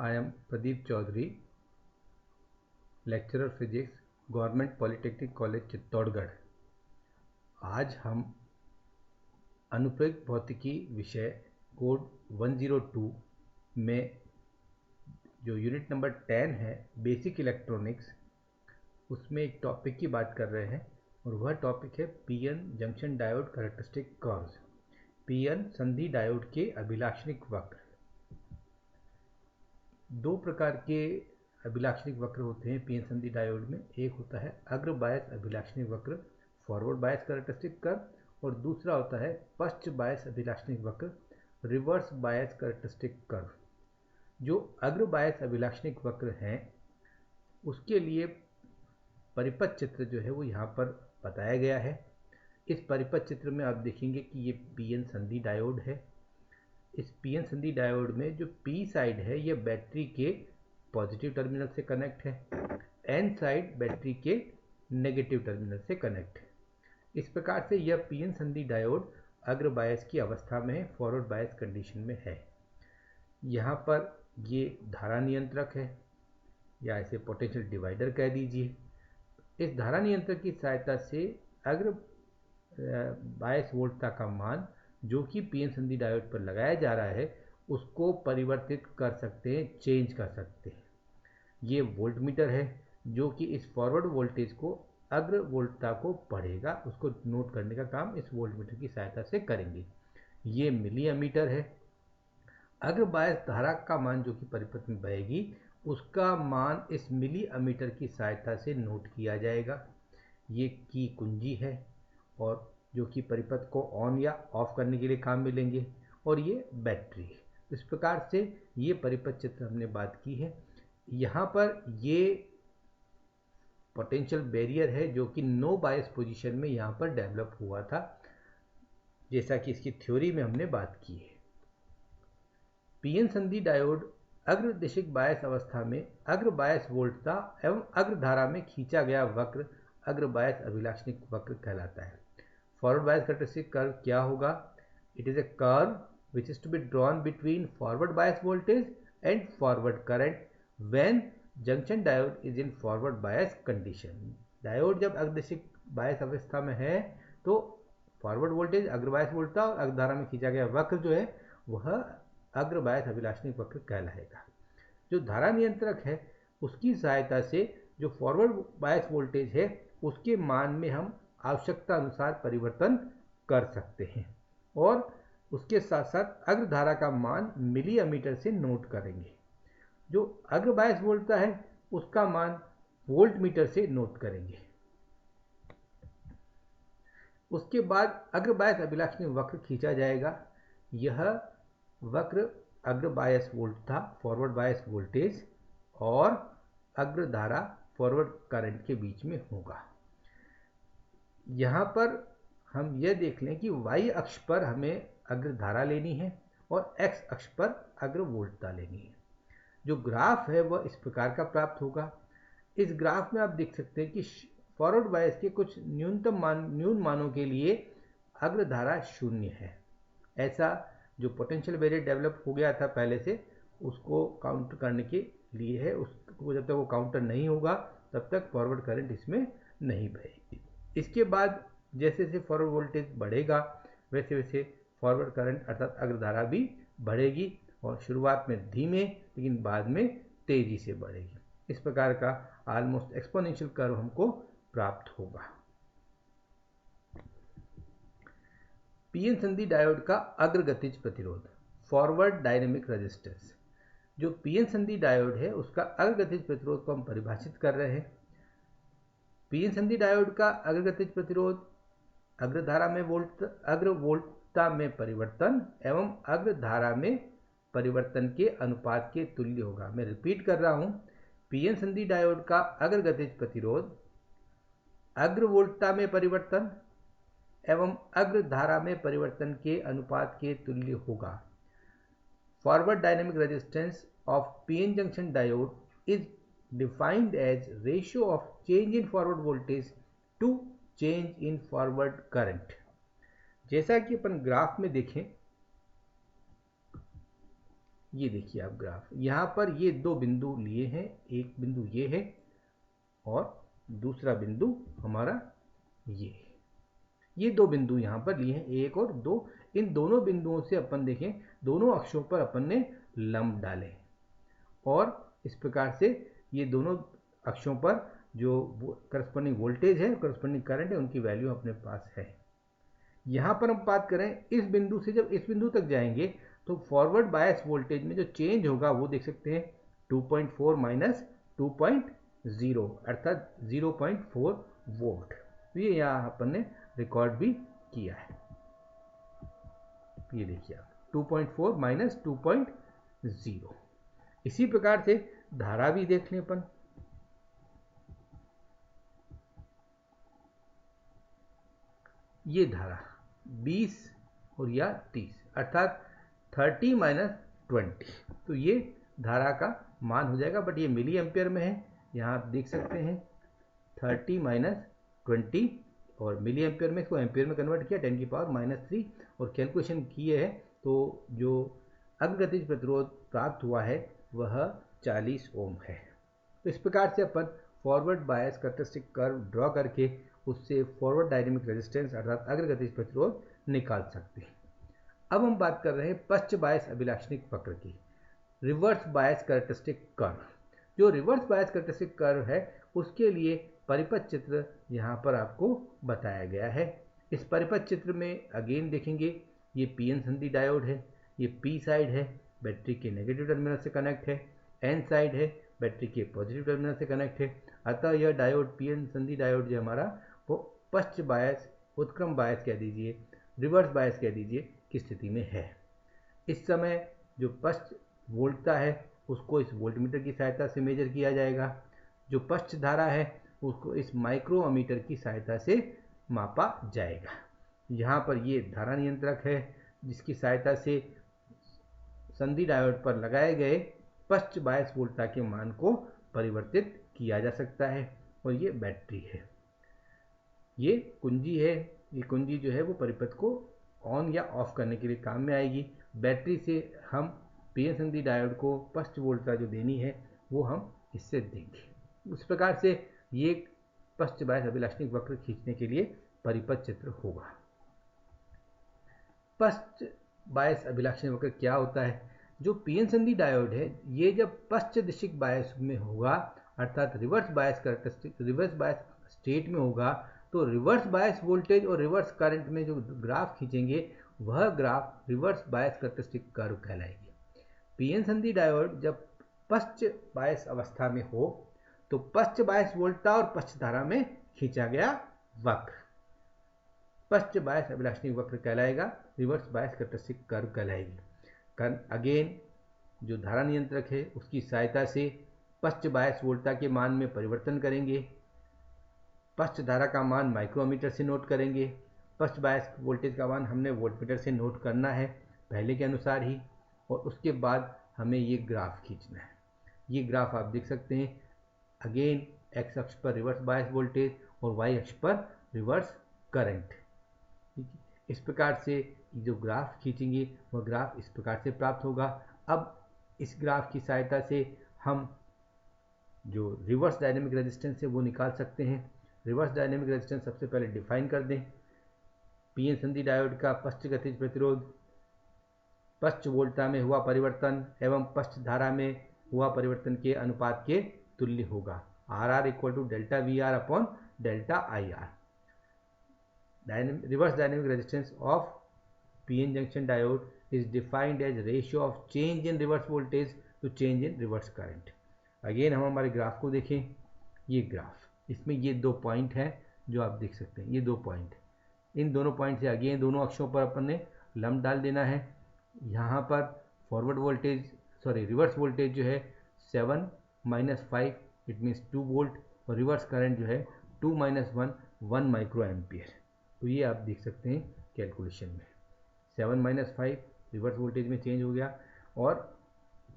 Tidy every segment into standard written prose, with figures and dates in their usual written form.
I am Pradeep Chaudhary, lecturer physics, government polytechnic college Chittorgarh. आज हम अनुप्रयुक्त भौतिकी विषय कोड 102 में जो यूनिट नंबर 10 है बेसिक इलेक्ट्रॉनिक्स, उसमें एक टॉपिक की बात कर रहे हैं और वह टॉपिक है PN junction diode characteristic curves. PN संधि डायोड के अभिलाक्षणिक वक्र। दो प्रकार के अभिलाक्षणिक वक्र होते हैं पीएन संधि डायोड में। एक होता है अग्र बायस अभिलाक्षणिक वक्र, फॉरवर्ड बायस कैरेक्टरिस्टिक कर्व, और दूसरा होता है पश्च बायस अभिलाक्षणिक वक्र, रिवर्स बायस कैरेक्टरिस्टिक कर्व। जो अग्र बायस अभिलाक्षणिक वक्र हैं उसके लिए परिपथ चित्र जो है वो यहाँ पर बताया गया है। इस परिपथ चित्र में आप देखेंगे कि ये पीएन संधि डायोड है। इस पीएन संधि डायोड में जो पी साइड है यह बैटरी के पॉजिटिव टर्मिनल से कनेक्ट है, एन साइड बैटरी के नेगेटिव टर्मिनल से कनेक्ट है। इस प्रकार से यह पीएन संधि डायोड अग्र बायस की अवस्था में है, फॉरवर्ड बायस कंडीशन में है। यहाँ पर ये धारा नियंत्रक है या इसे पोटेंशियल डिवाइडर कह दीजिए। इस धारा नियंत्रक की सहायता से अग्र बायस वोल्टता का मान जो कि पीएन संधि डायोड पर लगाया जा रहा है उसको परिवर्तित कर सकते हैं, चेंज कर सकते हैं। ये वोल्ट मीटर है जो कि इस फॉरवर्ड वोल्टेज को अग्र वोल्टता को पढ़ेगा, उसको नोट करने का काम इस वोल्ट मीटर की सहायता से करेंगे। ये मिली एमीटर है। अग्र बायस धारा का मान जो कि परिपथ में बहेगी उसका मान इस मिली एमीटर की सहायता से नोट किया जाएगा। ये की कुंजी है और जो कि परिपथ को ऑन या ऑफ करने के लिए काम में लेंगे, और ये बैटरी है। इस प्रकार से ये परिपथ चित्र हमने बात की है। यहाँ पर ये पोटेंशियल बैरियर है जो कि नो बायस पोजीशन में यहाँ पर डेवलप हुआ था, जैसा कि इसकी थ्योरी में हमने बात की है। पीएन संधि डायोड अग्र दिशिक बायस अवस्था में अग्र बायस वोल्टता एवं अग्र धारा में खींचा गया वक्र अग्र बायस अभिलाक्षणिक वक्र कहलाता है। फॉरवर्ड बायस कैरेक्टरिस्टिक कर्व क्या होगा? It is a curve which is to be drawn between forward bias voltage and forward current when junction diode is in forward bias condition। Diode जब अग्रदिशिक बायस अवस्था में है तो फॉरवर्ड वोल्टेज अग्र बायस वोल्टता और अग्र धारा में खींचा गया वक्र जो है वह अग्र बायस अभिलाक्षणिक वक्र कहलाएगा। जो धारा नियंत्रक है उसकी सहायता से जो फॉरवर्ड बायस वोल्टेज है उसके मान में हम आवश्यकता अनुसार परिवर्तन कर सकते हैं और उसके साथ साथ अग्र धारा का मान मिली एमीटर से नोट करेंगे। जो अग्र बायस वोल्टता है उसका मान वोल्ट मीटर से नोट करेंगे। उसके बाद अग्र बायस अभिलाक्षणिक वक्र खींचा जाएगा। यह वक्र अग्र बायस वोल्टता फॉरवर्ड बायस वोल्टेज और अग्र धारा फॉरवर्ड करंट के बीच में होगा। यहाँ पर हम यह देख लें कि y अक्ष पर हमें अग्र धारा लेनी है और x अक्ष पर अग्र वोल्टता लेनी है। जो ग्राफ है वह इस प्रकार का प्राप्त होगा। इस ग्राफ में आप देख सकते हैं कि फॉरवर्ड बायस के कुछ न्यून मानों के लिए अग्र धारा शून्य है। ऐसा जो पोटेंशियल बैरियर डेवलप हो गया था पहले से उसको काउंटर करने के लिए है। उसको जब तक वो काउंटर नहीं होगा तब तक फॉरवर्ड करंट इसमें नहीं बहेगी। इसके बाद जैसे जैसे फॉरवर्ड वोल्टेज बढ़ेगा वैसे वैसे फॉरवर्ड करंट अर्थात अग्रधारा भी बढ़ेगी और शुरुआत में धीमे लेकिन बाद में तेजी से बढ़ेगी। इस प्रकार का ऑलमोस्ट एक्सपोनेंशियल कर्व हमको प्राप्त होगा। पीएन संधि डायोड का अग्रगतिज प्रतिरोध, फॉरवर्ड डायनेमिक रेजिस्टेंस। जो पीएन संधि डायोड है उसका अग्रगतिज प्रतिरोध को हम परिभाषित कर रहे हैं। पीएन संधि डायोड का अग्रगतिज प्रतिरोध अग्र धारा में अग्र वोल्टता में परिवर्तन एवं अग्र धारा में परिवर्तन के अनुपात के तुल्य होगा। मैं रिपीट कर रहा हूं, पीएन संधि डायोड का अग्रगतिज प्रतिरोध अग्र वोल्टता में परिवर्तन एवं अग्र धारा में परिवर्तन के अनुपात के तुल्य होगा। Forward dynamic resistance of PN junction diode is defined as ratio of change in forward voltage to change in forward current. जैसा कि अपन ग्राफ में देखें ये देखिए आप ग्राफ, यहाँ पर ये दो बिंदु लिए हैं, एक बिंदु ये है और दूसरा बिंदु हमारा ये है। ये दो बिंदु यहाँ पर लिए हैं, एक और दो। इन दोनों बिंदुओं से अपन देखें, दोनों अक्षों पर अपन ने लंब डाले और इस प्रकार से ये दोनों अक्षों पर जो करस्पॉन्डिंग वोल्टेज है, करस्पॉन्डिंग करंट है, उनकी वैल्यू अपने पास है। यहाँ पर हम बात करें इस बिंदु से, जब इस बिंदु तक जाएंगे तो फॉरवर्ड बायस वोल्टेज में जो चेंज होगा वो देख सकते हैं 2.4 माइनस 2.0 अर्थात 0.4 वोल्ट। तो ये यहाँ अपन ने रिकॉर्ड भी किया है। ये देखिए आप 2.4 माइनस 2.0। इसी प्रकार से धारा भी देख लें अपन। ये धारा 20 और या 30 अर्थात 30 माइनस 20, तो ये धारा का मान हो जाएगा, बट ये मिली एम्पियर में है। यहाँ आप देख सकते हैं 30 माइनस 20 और मिली एम्पियर में इसको एम्पियर में कन्वर्ट किया 10 की पावर -3 और कैलकुलेशन किए है तो जो अग्रगतिज प्रतिरोध प्राप्त हुआ है वह 40 ओम है। तो इस प्रकार से अपन forward bias characteristic curve draw करके उससे फॉरवर्ड डायनेमिक रेजिस्टेंस अर्थात अग्रगतिज प्रतिरोध निकाल सकते हैं। अब हम बात कर रहे हैं पश्च बायस अभिलाक्षणिक वक्र की, रिवर्स बायस कैरेक्टरिस्टिक कर्व। जो रिवर्स बायस कैरेक्टरिस्टिक कर्व है उसके लिए परिपथ चित्र यहाँ पर आपको बताया गया है। इस परिपथ चित्र में अगेन देखेंगे ये पीएन संधि डायोड है, ये पी साइड है, बैटरी के नेगेटिव टर्मिनल से कनेक्ट है, एन साइड है, बैटरी के पॉजिटिव टर्मिनल से कनेक्ट है। अतः यह डायोड पीएन संधि डायोड जो हमारा वो पश्च बायस, उत्क्रम बायस कह दीजिए, रिवर्स बायस कह दीजिए की स्थिति में है। इस समय जो पश्च वोल्टता है उसको इस वोल्टमीटर की सहायता से मेजर किया जाएगा, जो पश्च धारा है उसको इस माइक्रोमीटर की सहायता से मापा जाएगा। यहाँ पर ये धारा नियंत्रक है जिसकी सहायता से संधि डायोड पर लगाए गए पश्च बायस वोल्टता के मान को परिवर्तित किया जा सकता है। और ये बैटरी है, ये कुंजी है, ये कुंजी जो है वो परिपथ को ऑन या ऑफ करने के लिए काम में आएगी। बैटरी से हम पीएन संधि डायोड को पश्च वोल्टता जो देनी है वो हम इससे देंगे। उस प्रकार से ये पश्च बायस अभिलाक्षणिक वक्र खींचने के लिए परिपथ चित्र होगा। पश्च बायस अभिलाक्षणिक वक्र क्या होता है? जो पीएन संधि डायोड है ये जब पश्च दिशिक बायस में होगा अर्थात reverse bias characteristic, reverse bias state में होगा, तो रिवर्स बायस वोल्टेज और रिवर्स करंट में जो ग्राफ खींचेंगे वह graph reverse bias characteristic curve कहलाएगी। पीएन संधि डायोड जब पश्च बायस अवस्था में हो तो पश्च बायस वोल्टता और पश्च धारा में खींचा गया वक्र पश्च बायस अभिलाक्षणिक वक्र कहलाएगा, रिवर्स बायस कैरेक्टरिस्टिक कर्व कहलाएगी। अगेन जो धारा नियंत्रक है उसकी सहायता से पश्च बायस वोल्टता के मान में परिवर्तन करेंगे, पश्च धारा का मान माइक्रोमीटर से नोट करेंगे, पश्च बायस वोल्टेज का मान हमने वोल्टमीटर से नोट करना है पहले के अनुसार ही, और उसके बाद हमें ये ग्राफ खींचना है। ये ग्राफ आप देख सकते हैं, अगेन एक्स अक्ष पर रिवर्स बायस वोल्टेज और वाई अक्ष पर रिवर्स करंट। इस प्रकार से जो ग्राफ खींचेंगे वह ग्राफ इस प्रकार से प्राप्त होगा। अब इस ग्राफ की सहायता से हम जो रिवर्स डायनेमिक रेजिस्टेंस है वो निकाल सकते हैं। रिवर्स डायनेमिक रेजिस्टेंस सबसे पहले डिफाइन कर दें। पीएन संधि डायोड का पश्च गतिज प्रतिरोध पश्च वोल्टता में हुआ परिवर्तन एवं पश्च धारा में हुआ परिवर्तन के अनुपात के तुल्य होगा। RR equal to delta VR upon delta IR। Reverse dynamic resistance of PN junction diode is defined as ratio of change in reverse voltage to change in reverse current। Again हम हमारे ग्राफ को देखें, ये graph, इसमें ये दो point हैं जो आप देख सकते हैं, ये दो पॉइंट, इन दोनों पॉइंट से अगेन दोनों अक्षों पर अपन ने लंब डाल देना है। यहाँ पर फॉरवर्ड वोल्टेज रिवर्स वोल्टेज जो है 7 माइनस 5 इट मीन्स 2 वोल्ट और रिवर्स करंट जो है 2 माइनस 1 माइक्रो एम्पियर। तो ये आप देख सकते हैं कैलकुलेशन में 7 माइनस 5 रिवर्स वोल्टेज में चेंज हो गया और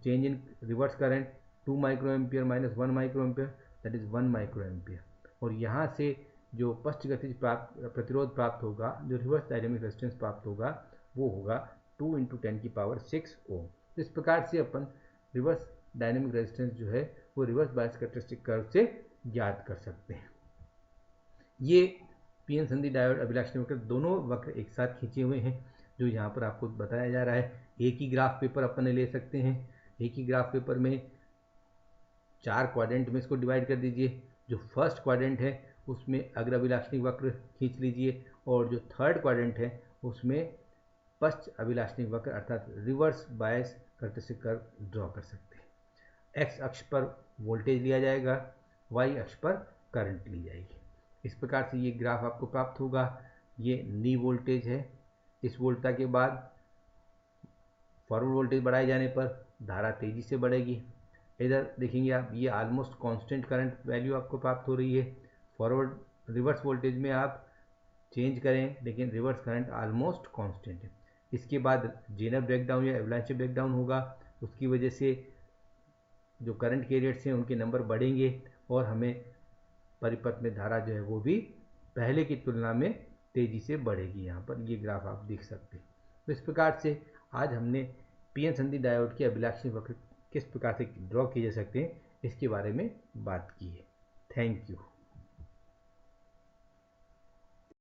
change in reverse current 2 micro ampere minus 1 micro ampere that is 1 micro ampere. और यहाँ से जो पश्च गतिज प्रतिरोध प्राप्त होगा, जो रिवर्स डायनेमिक रेजिस्टेंस प्राप्त होगा वो होगा 2 × 10⁶ ओम। तो इस प्रकार से अपन रिवर्स डायनेमिक रेजिस्टेंस जो है वो रिवर्स बायस कैरेक्टरिस्टिक कर्व से ज्ञात कर सकते हैं। ये पीएन संधि डायोड अभिलाक्षणिक वक्र दोनों वक्र एक साथ खींचे हुए हैं जो यहाँ पर आपको बताया जा रहा है। एक ही ग्राफ पेपर अपन ले सकते हैं। एक ही ग्राफ पेपर में 4 क्वाड्रेंट में इसको डिवाइड कर दीजिए। जो फर्स्ट क्वाड्रेंट है उसमें अग्र अभिलाक्षणिक वक्र खींच लीजिए और जो थर्ड क्वाड्रेंट है उसमें पश्च अभिलाक्षणिक वक्र अर्थात reverse bias characteristic curve draw कर सकते हैं। एक्स अक्ष पर वोल्टेज लिया जाएगा, वाई अक्ष पर करंट ली जाएगी। इस प्रकार से ये ग्राफ आपको प्राप्त होगा। ये नी वोल्टेज है। इस वोल्टता के बाद फॉरवर्ड वोल्टेज बढ़ाए जाने पर धारा तेजी से बढ़ेगी। इधर देखेंगे आप, ये ऑलमोस्ट कांस्टेंट करंट वैल्यू आपको प्राप्त हो रही है। फॉरवर्ड रिवर्स वोल्टेज में आप चेंज करें लेकिन रिवर्स करंट ऑलमोस्ट कांस्टेंट है। इसके बाद जेनर ब्रेकडाउन या एवलांचे ब्रेकडाउन होगा, उसकी वजह से जो करंट कैरियर्स हैं उनके नंबर बढ़ेंगे और हमें परिपथ में धारा जो है वो भी पहले की तुलना में तेजी से बढ़ेगी। यहाँ पर ये ग्राफ आप देख सकते हैं। तो इस प्रकार से आज हमने पीएन संधि डायोड के अभिलाक्षणिक वक्र किस प्रकार से ड्रॉ किए जा सकते हैं इसके बारे में बात की है। Thank you.